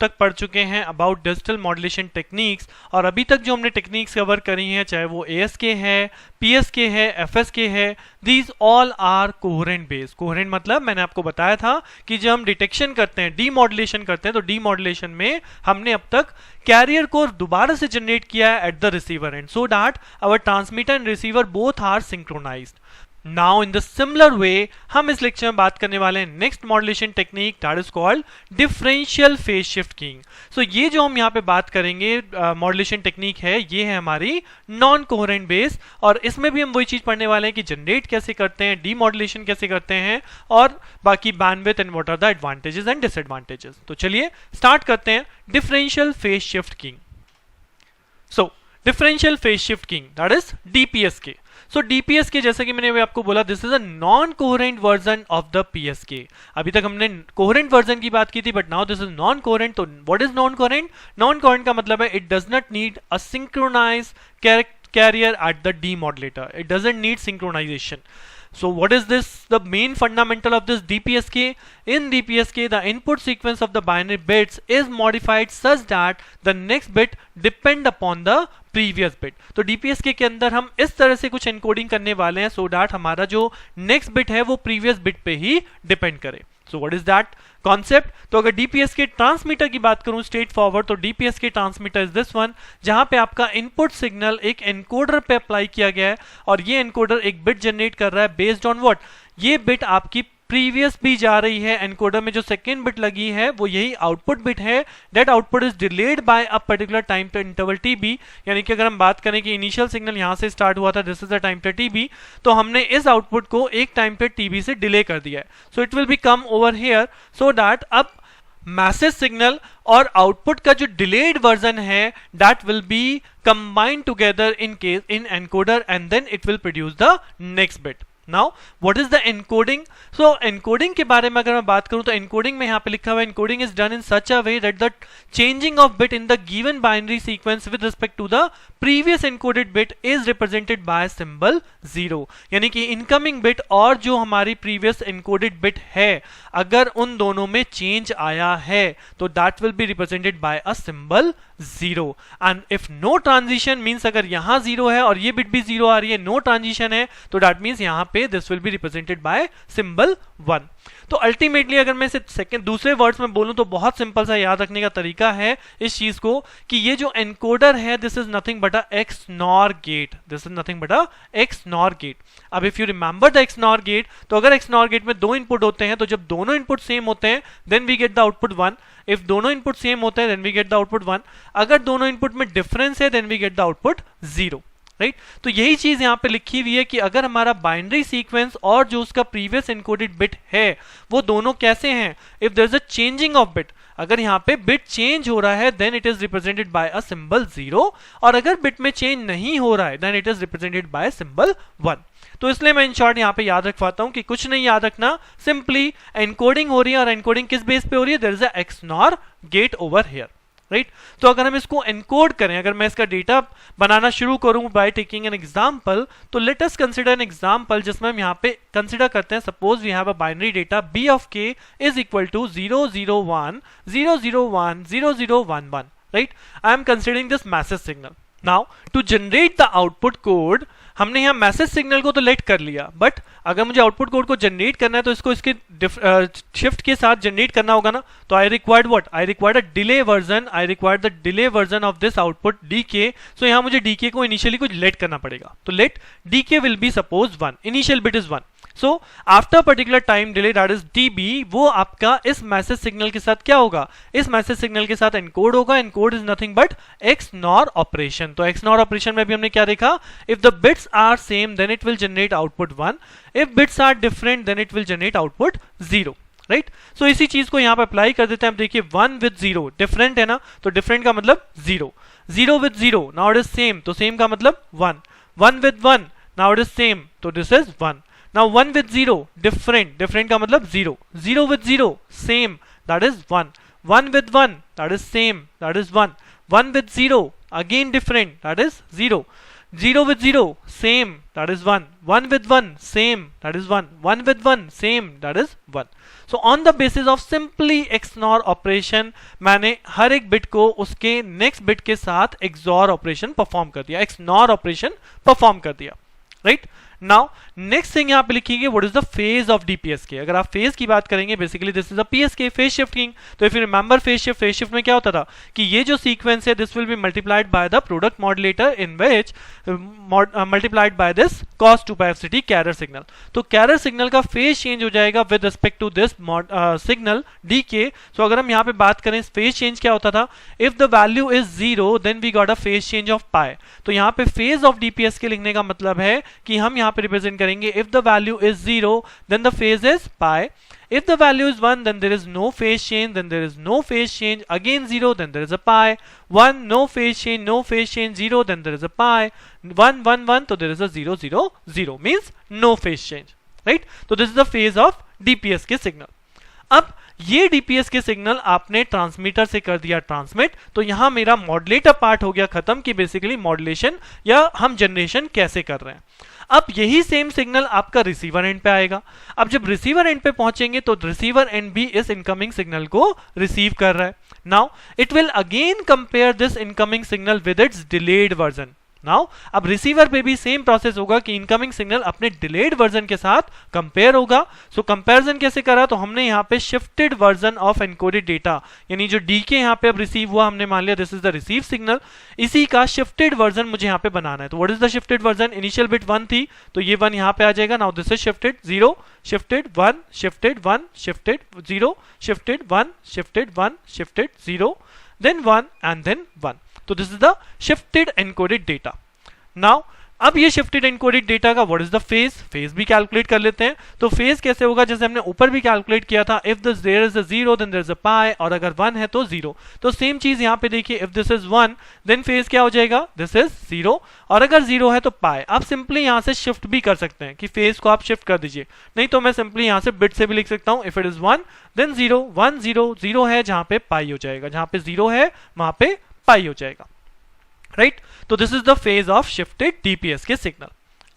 तक पढ़ चुके हैं अबाउट डिजिटल मॉड्यूलेशन टेक्निक्स, और अभी तक जो हमने टेक्निक्स कवर करी हैं, चाहे वो ASK है, PSK है, FSK है, these all are coherent based. Coherent मतलब मैंने आपको बताया था कि जब हम डिटेक्शन करते हैं, डीमॉड्यूलेशन करते हैं, तो डीमॉड्यूलेशन में हमने अब तक कैरियर को दोबारा से जनरेट किया है at the receiver end, so that our transmitter and receiver both are synchronised. Now in the similar way हम इस लेक्चर में बात करने वाले हैं next modulation technique, that is called differential phase shift keying. So ये जो हम यहाँ पे बात करेंगे मॉड्यूलेशन टेक्निक है, ये है हमारी नॉन कोहेरेंट बेस, और इसमें भी हम वही चीज पढ़ने वाले हैं कि जनरेट कैसे करते हैं, डीमॉड्यूलेशन कैसे करते हैं, और बाकी bandwidth and what are the advantages and disadvantages. तो चलिए स्टार्ट करते हैं differential phase shift keying. So differential phase shift keying that is DPSK। So DPSK जैसा कि मैंने आपको बोला, this is a non coherent version of the PSK। अभी तक हमने कोहेरेंट वर्जन की बात की थी, but now this is non coherent. तो what is non coherent? Non coherent का मतलब है it does not need a synchronise carrier at the demodulator, it doesn't need synchronisation. So what is this, the main fundamental of this DPSK? In DPSK, the input sequence of the binary bits is modified such that the next bit depend upon the previous bit. तो DPSK के अंदर हम इस तरह से कुछ encoding करने वाले हैं so that हमारा जो next bit है वो previous bit पे ही depend करे। So what is that concept? तो अगर DPSK ट्रांसमीटर की बात करूं स्ट्रेट फॉरवर्ड, तो DPSK transmitter is this one, जहां पे आपका इनपुट सिग्नल एक एनकोडर पे अप्लाई किया गया है, और ये एनकोडर एक बिट जनरेट कर रहा है बेस्ड ऑन व्हाट, ये बिट आपकी प्रीवियस भी जा रही है, एनकोडर में जो सेकेंड बिट लगी है वो यही आउटपुट बिट है, that output is delayed by a particular time interval TB। यानी कि अगर हम बात करें कि इनिशियल सिग्नल यहां से स्टार्ट हुआ था, this is the time period TB, तो हमने इस आउटपुट को एक टाइम पीरियड TB से डिले कर दिया है। So it will be come over here, so that अब मैसेज सिग्नल और आउटपुट का जो डिलेड वर्जन है that will be combined together in case in encoder, and then it will produce the next bit. Now, what is the encoding? So, encoding के बारे में अगर मैं बात करूं तो encoding में यहाँ पे लिखा हुआ है encoding is done in such a way that the changing of bit in the given binary sequence with respect to the previous encoded bit is represented by symbol 0। यानी कि incoming bit और जो हमारी previous encoded bit है, अगर उन दोनों में change आया है तो that will be represented by a symbol 0। and if no transition means अगर यहाँ 0 है और ये bit भी 0 आ रही है, no transition है, तो that means यहाँ पे this will be represented by symbol 1। तो अल्टीमेटली अगर मैं इसे सेकंड दूसरे वर्ड्स में बोलूं तो बहुत सिंपल सा याद रखने का तरीका है इस चीज को कि ये जो एनकोडर है this is nothing but a XNOR gate, this is nothing but a XNOR gate. अब if you remember the XNOR gate, तो अगर XNOR गेट में दो इनपुट होते हैं तो जब दोनों इनपुट सेम होते हैं then we get the output 1। If दोनों इनपुट सेम होते हैं then we get the output 1। अगर दोनों इनपुट में डिफरेंस है then we get the output 0। Right, तो यही चीज यहां पे लिखी हुई है कि अगर हमारा बाइनरी सीक्वेंस और जो उसका प्रीवियस एनकोडेड बिट है वो दोनों कैसे हैं, if there is a changing of bit, अगर यहाँ पे बिट चेंज हो रहा है then it is represented by a symbol 0, और अगर बिट में चेंज नहीं हो रहा है then it is represented by symbol 1। तो इसलिए मैं इन शॉर्ट यहाँ पे याद रखवाता हूं कि कुछ नहीं याद रखना, सिंपली एनकोडिंग हो रही है, और एनकोडिंग किस बेस पे हो रही है, there is a XNOR gate over here. Right, तो अगर हम इसको एनकोड करें, अगर मैं इसका डेटा बनाना शुरू करूं बाय टेकिंग एन एग्जांपल, तो let us consider an example जिसमें हम यहाँ पे कंसीडर करते हैं, suppose we have a binary data b of k is equal to 001 001 0011। Right, I am considering this message signal. Now to generate the output code, हमने यहाँ message signal को तो लेट कर लिया, बट अगर मुझे आउटपुट कोड को generate करना है तो इसको इसके शिफ्ट के साथ जनरेट करना होगा ना, तो I required what, I required a delay version, I required the delay version of this output dk। सो यहाँ मुझे dk को इनिशियली कुछ लेट करना पड़ेगा, तो let dk will be suppose 1, initial bit is 1। So after particular time delay that is db, वो आपका इस मैसेज सिग्नल के साथ क्या होगा, इस मैसेज सिग्नल के साथ एनकोड होगा। Encode is nothing but XNOR operation. तो XNOR ऑपरेशन में भी हमने क्या देखा, if the bits are same then it will generate output 1, if bits are different then it will generate output 0। Right, so इसी चीज को यहाँ पे अप्लाई कर देते हैं। अब देखिए 1 विद 0 डिफरेंट है ना, तो डिफरेंट का मतलब 0, 0 with 0 now it is same, तो सेम का मतलब 1, 1 with 1 now it is same, तो this is 1। Now 1 with 0 different, different का मतलब 0, 0 with 0 same, that is 1, 1 with 1 that is same, that is 1, 1 with 0 again different, that is 0। 0 with 0 same, that is 1. 1 with 1 same, that is 1. 1 with 1 same, that is 1. So on the basis of simply XNOR operation मैंने हर एक bit को उसके next bit के साथ XOR operation perform कर दिया, XNOR operation perform कर दिया, राइट. नाउ नेक्स्ट थिंग यहाँ पे लिखिए what is the phase of DPSK. अगर आप फेज की बात करेंगे basically this is a PSK, phase shifting. तो if you remember phase shift में क्या होता था कि ये जो सीक्वेंस है this will be multiplied by the product modulator in which multiplied by this cos 2πfct carrier signal. तो कैरियर सिग्नल का फेज चेंज हो जाएगा with respect to this signal DK. सो अगर हम यहाँ पे बात करें फेज चेंज क्या होता था, if the value is 0 then we got a phase change of pi. तो यहाँ पे फेज ऑफ डीपीएसके लिखने का मतलब है कि हम यहाँ पे रिप्रेजेंट करेंगे if the value is 0 then the phase is pi, if the value is 1 then there is no phase change, then there is no phase change, again 0 then there is a pi, 1 no phase change, no phase change, 0 then there is a pi, 1 1 1 so there is a 0 0 0 means no phase change, right. So this is the phase of DPSK signal. अब ये DPS के signal आपने transmitter से कर दिया transmit, तो यहां मेरा मॉड्यूलेटर पार्ट हो गया खत्म कि बेसिकली मॉड्यूलेशन या हम जनरेशन कैसे कर रहे हैं. अब यही सेम सिग्नल आपका रिसीवर एंड पे आएगा. अब जब रिसीवर एंड पे पहुंचेंगे तो रिसीवर एंड भी इस इनकमिंग सिग्नल को रिसीव कर रहा है. Now it will again compare this incoming signal with its delayed version. Now अब रिसीवर पे भी सेम प्रोसेस होगा कि इनकमिंग सिग्नल अपने डिलेड वर्जन के साथ कंपेयर होगा. सो कंपैरिजन कैसे करा, तो हमने यहाँ पे shifted version of encoded data, यानी जो डीके यहाँ पे अब रिसीव हुआ हमने मान लिया this is the receive signal, इसी का शिफ्टेड वर्जन मुझे यहाँ पे बनाना है. तो what is the shifted version, initial bit 1 थी तो ये 1 यहाँ पे आ जाएगा. Now this is shifted 0, shifted 1, shifted 1, shifted 0, shifted 1, shifted 1, shifted 0, then 1 and then 1. तो this is the shifted encoded data. Now अब ये शिफ्टेड एनकोडेड डेटा का what is the phase, phase भी कैलकुलेट कर लेते हैं. तो फेज कैसे होगा, जैसे हमने ऊपर भी कैलकुलेट किया था, if this there is a 0 then there is a pi, और अगर 1 है तो 0. तो सेम चीज यहाँ पे देखिए, if this is 1 then phase क्या हो जाएगा, दिस इज 0, और अगर 0 है तो पाई. आप सिंपली यहाँ से शिफ्ट भी कर सकते हैं कि फेज को आप शिफ्ट कर दीजिए, नहीं तो मैं सिंपली यहाँ से बिट से भी लिख सकता हूँ. इफ इट इज 1 देन 0, 1 0 0 है जहां पे पाई हो जाएगा, जहां पे 0 है वहां पे पाई हो जाएगा, राइट. तो this is the phase of shifted DPSK signal.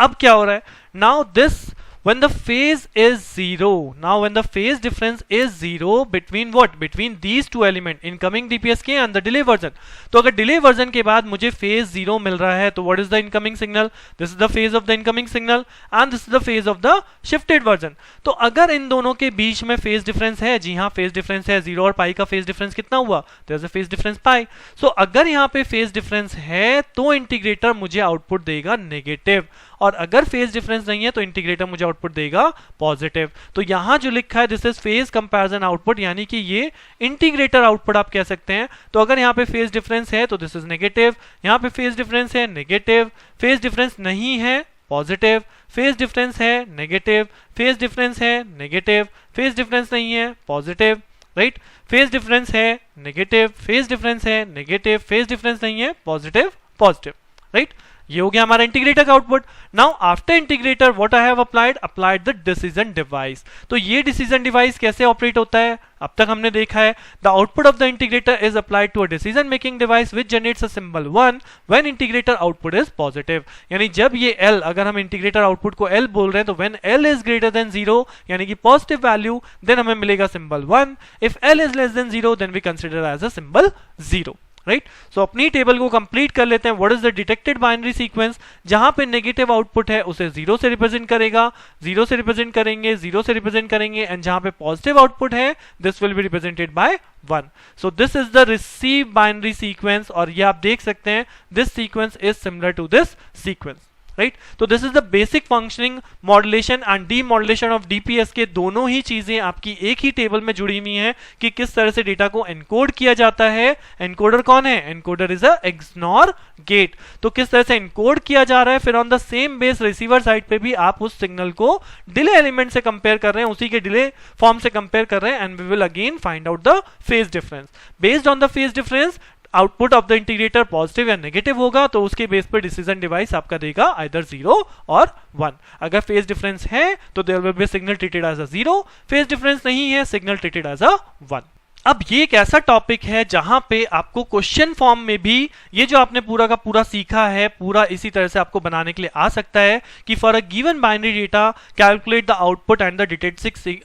अब क्या हो रहा है, now this when the phase is 0, now when the phase difference is 0 between what, between these two element incoming DPSK and the delay version. तो अगर delay version के बाद मुझे phase 0 मिल रहा है तो what is the incoming signal, this is the phase of the incoming signal and this is the phase of the shifted version. तो अगर इन दोनों के बीच में phase difference है, जी हाँ phase difference है, 0 और पाई का phase difference कितना हुआ, there is a phase difference pi. So अगर यहाँ पे phase difference है तो इंटीग्रेटर मुझे आउटपुट देगा नेगेटिव, और अगर फेज डिफरेंस नहीं है तो इंटीग्रेटर मुझे आउटपुट देगा पॉजिटिव. तो यहां जो लिखा है this is phase comparison output, यानी कि ये इंटीग्रेटर आउटपुट आप कह सकते हैं. तो अगर यहाँ पे फेज डिफरेंस है तो दिस इज नेगेटिव, यहाँ पे फेज डिफरेंस है नेगेटिव, फेज डिफरेंस नहीं है पॉजिटिव, फेज डिफरेंस है नेगेटिव, फेज डिफरेंस है नेगेटिव, फेज डिफरेंस नहीं है पॉजिटिव, राइट. फेज डिफरेंस है नेगेटिव, फेज डिफरेंस है नेगेटिव, फेज डिफरेंस नहीं है पॉजिटिव पॉजिटिव, राइट. ये हो गया हमारा इंटीग्रेटर का output. Now after integrator what I have applied the decision device. तो ये डिसीजन डिवाइस कैसे ऑपरेट होता है, अब तक हमने देखा है the output of the integrator is applied to a decision making device which generates a symbol 1 when integrator output is positive. यानी जब ये L, अगर हम इंटीग्रेटर आउटपुट को L बोल रहे हैं तो when L is greater than 0 यानी कि पॉजिटिव वैल्यू, देन हमें मिलेगा symbol 1. If L is less than 0 then we consider as a symbol 0, right. So अपनी टेबल को कंप्लीट कर लेते हैं. What is the detected binary sequence, जहां पे नेगेटिव आउटपुट है उसे 0 से रिप्रेजेंट करेगा, 0 से रिप्रेजेंट करेंगे, 0 से रिप्रेजेंट करेंगे, एंड जहां पे पॉजिटिव आउटपुट है this will be represented by 1. So this is the receive binary sequence, और ये आप देख सकते हैं this sequence is similar to this sequence, right. तो this is the basic functioning modulation and demodulation of DPSK. दोनों ही चीजें आपकी एक ही टेबल में जुड़ी हुई हैं कि किस तरह से डेटा को एनकोड किया जाता है. एनकोडर कौन है, encoder is a XNOR gate. तो किस तरह से एनकोड किया जा रहा है, फिर on the same base receiver side पे भी आप उस सिग्नल को डिले एलिमेंट से कंपेयर कर रहे हैं, उसी के डिले फॉर्म से कंपेयर कर रहे हैं, and we will again find out the phase difference. Based on the phase difference output of the integrator positive या नेगेटिव होगा, तो उसके बेस पर डिसीजन डिवाइस आपका देगा आइदर 0 और 1. अगर फेज डिफरेंस है तो there will be signal treated as a 0, phase difference नहीं है सिग्नल ट्रीटेड एज अ 1. अब ये एक ऐसा टॉपिक है जहां पे आपको क्वेश्चन फॉर्म में भी ये जो आपने पूरा का पूरा सीखा है पूरा इसी तरह से आपको बनाने के लिए आ सकता है कि for a given binary data calculate the output and the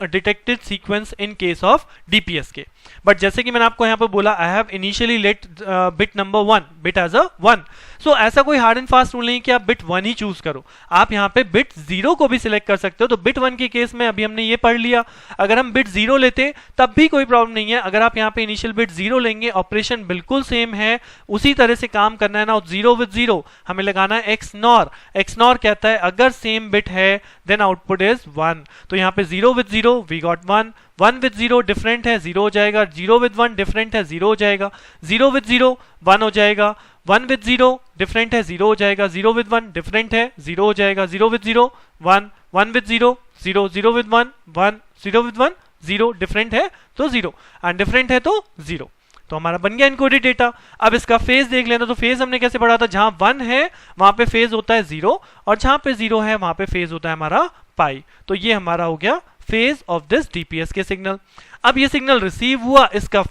detected sequence in case of DPSK. But जैसे कि मैंने आपको यहाँ पे बोला I have initially let bit number 1 bit as a 1, so ऐसा कोई हार्ड एंड फास्ट रूल नहीं कि आप बिट 1 ही चूज करो, आप यहाँ पे बिट 0 को भी सिलेक्ट कर सकते हो। तो बिट 1 के केस में अभी हमने ये पढ़ लिया, अगर हम बिट 0 लेते तब भी कोई प्रॉब्लम नहीं है। अगर आप यहाँ पे इनिशियल बिट 0 लेंगे, ऑपरेशन बिल्कुल सेम है, उसी तरह से काम करना है ना। 0 विद 0 हमें लगाना है XNOR। XNOR कहता है अगर सेम बिट है देन आउटपुट इज 1। तो यहाँ पे 0 with 0 we got 1, 1 with 0 different है 0 हो जाएगा, 0 विद 1 डिफरेंट है 0 हो जाएगा, 0 विद 0 1 हो जाएगा, 1 विद 0 डिफरेंट है 0 हो जाएगा, 0 विद 1 डिफरेंट है 0 हो जाएगा, 0 with 0 1, 1 with 0 0, 0 with 1 1, 0 with 1 0 different है तो 0 एंड डिफरेंट है तो 0। तो हमारा बन गया इनकोडेड डेटा। अब इसका फेज देख लेना, तो फेज हमने कैसे पढ़ा था, जहां 1 है वहां पे फेज होता है 0 और जहां पे 0 है वहां पे फेज होता है हमारा पाई। तो ये हमारा हो गया फेज ऑफ दिस डीपीएस के सिग्नल। अब ये सिग्नल रिसीव हुआ, इसका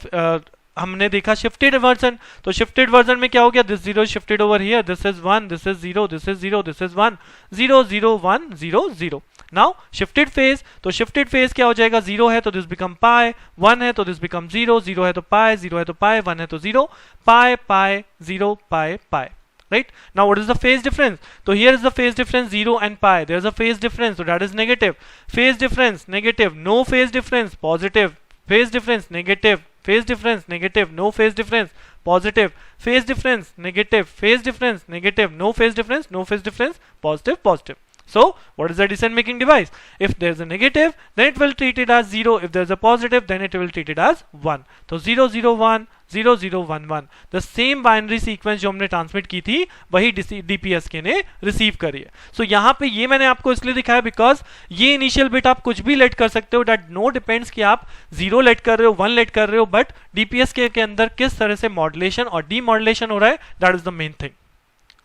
हमने देखा शिफ्टेड वर्जन। तो शिफ्टेड वर्जन में क्या हो गया, this 0 shifted over here, this is 1, this is 0, this is 0, this is 1, 0 0 1 0 0। Now shifted phase, तो शिफ्टेड फेज क्या हो जाएगा, 0 है तो दिस बिकम पाई, 1 है तो दिस बिकम 0, 0 है तो पाई, 0 है तो पाई, 1 है तो 0, पाई पाई 0 पाई पाई। Right? Now what is the phase difference? So here is the phase difference 0 and pi. There is a phase difference, so that is negative. Phase difference negative, no phase difference positive. Phase difference negative, phase difference negative, no phase difference positive. Phase difference negative, phase difference negative, no phase difference, no phase difference positive positive. So what is the decision making device? If there is a negative then it will treat it as 0, if there is a positive then it will treat it as 1. So 0 0 1 0 0 1 1, the same binary sequence जो हमने transmit की थी वही डीपीएसके ने receive करी है। सो यहाँ पे ये मैंने आपको इसलिए दिखाया बिकॉज ये इनिशियल बिट आप कुछ भी लेट कर सकते हो, दैट नो डिपेंड्स कि आप 0 लेट कर रहे हो 1 लेट कर रहे हो, बट डीपीएसके के अंदर किस तरह से मॉड्यूलेशन और डीमॉड्यूलेशन हो रहा है, that is the main thing,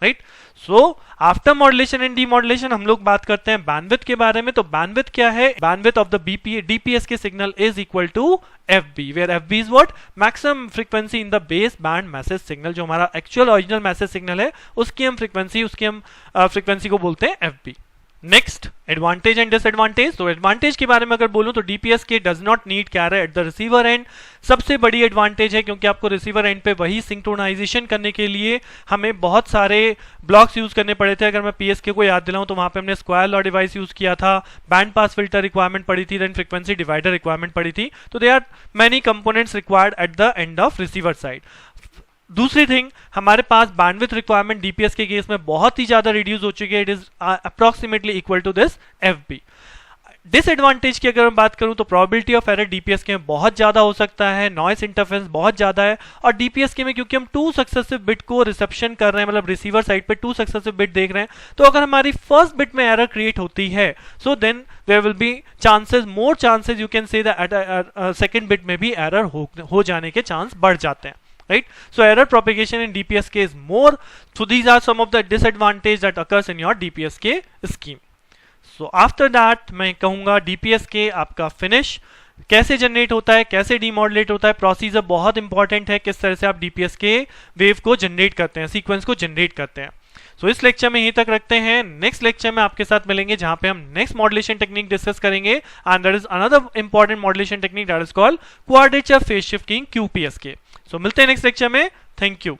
right. So after modulation and demodulation हम लोग बात करते हैं बैंडविड्थ के बारे में। तो बैंडविड्थ क्या है, bandwidth of the DPSK signal is equal to FB, where FB is what, maximum frequency in the base band message signal। जो हमारा एक्चुअल ओरिजिनल मैसेज सिग्नल है उसकी हम फ्रीक्वेंसी को बोलते हैं FB। Next advantage and disadvantage. तो advantage के बारे में अगर बोलूं तो DPSK does not need carrier at the receiver end. सबसे बड़ी एडवांटेज है क्योंकि आपको रिसीवर एंड पे वही सिंक्रोनाइजेशन करने के लिए हमें बहुत सारे ब्लॉक्स यूज करने पड़े थे। अगर मैं पीएसके को याद दिलाऊं तो वहां पे हमने स्क्वायर लॉ डिवाइस यूज किया था, बैंड पास फिल्टर रिक्वायरमेंट पड़ी थी, देन फ्रीक्वेंसी डिवाइडर रिक्वायरमेंट पड़ी थी। तो they are many components required at the end of receiver side. दूसरी थिंग, हमारे पास bandwidth requirement DPSK case में बहुत ही ज्यादा रिड्यूस हो चुकी है, it is approximately equal to this FB. Disadvantage की अगर मैं बात करूं तो प्रोबेबिलिटी ऑफ एरर डीपीएसके में बहुत ज्यादा हो सकता है, नॉइस इंटरफेरेंस बहुत ज्यादा है, और डीपीएसके में क्योंकि हम 2 सक्सेसिव बिट को रिसेप्शन कर रहे हैं, मतलब रिसीवर साइड पे 2 सक्सेसिव बिट देख रहे हैं, तो अगर हमारी फर्स्ट बिट में एरर क्रिएट होती है so then there will be chances, more chances you can say that second bit में भी एरर हो जाने के चांस बढ़ जाते हैं, right? So error propagation in DPSK is more. So these are some of the disadvantages that occurs in your DPSK scheme. So after that मैं कहूँगा DPSK आपका फिनिश कैसे जनरेट होता है, कैसे डीमॉड्यूलेट होता है, प्रोसीजर बहुत इंपॉर्टेंट है, किस तरह से आप DPSK वेव को जनरेट करते हैं, सीक्वेंस को जनरेट करते हैं। सो इस लेक्चर में यहीं तक रखते हैं। नेक्स्ट लेक्चर में आपके साथ मिलेंगे जहां पे हम नेक्स्ट मॉड्यूलेशन टेक्निक डिस्कस करेंगे, and that is another important modulation technique that is called quadrature phase shifting QPSK। सो मिलते हैं नेक्स्ट लेक्चर में। Thank you.